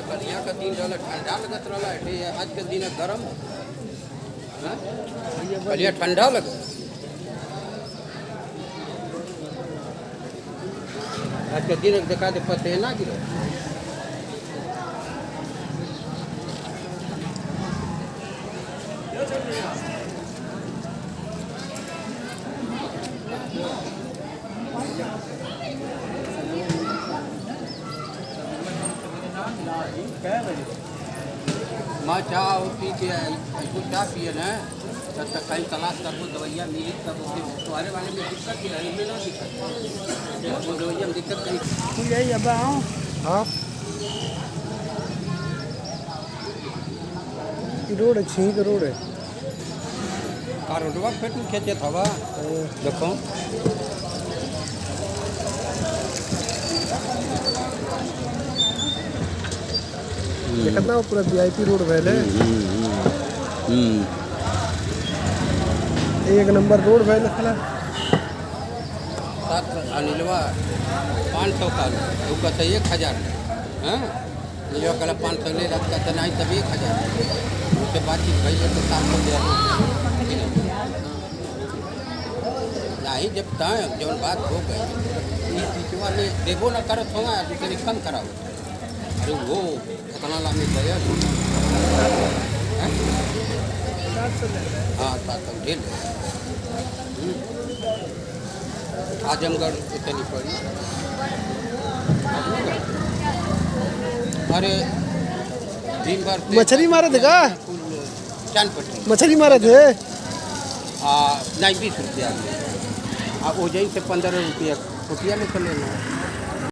कलिया का दिन रहला ठंडा लगत रहला आज के दिन गरम कलिया ठंडा लगे आज के दिन देखा दे पते ना गिरो माँ चाह पी के ऐसा चाह पिए ना तब तक कहीं तलाश करबो दवाइयाँ मिली तब तुम्हारे वाले में दिक्कत ही है इनमें ना दिक्कत वो दवाइयाँ में दिक्कत नहीं यही अब आओ हाँ रोड अच्छी ही रोड है कार रोडवा पेट में खेचे था देखो कितना पूरा वीआईपी रोड भैले एक नंबर रोड भैले खला 7 अनिलवा 500 का वो कहते 1000 हाँ नीलवा कल 500 ले रहा कहते नहीं तब 1000 उससे बातचीत भाई तो 700 दे नहीं जब जब बात हो गई पिछवा में देवो ना करो थोड़ा दूसरी कम कराओ अरे वो कितना लामी गया हाँ 700 ढेर आजमगढ़ इतनी पड़ी अरे दिन भर मछली मारे थे का चांदपट्टी मछली मारे थे नहीं 20 रुपया आप हो जाए से 15 रुपया फुटिया में चले ना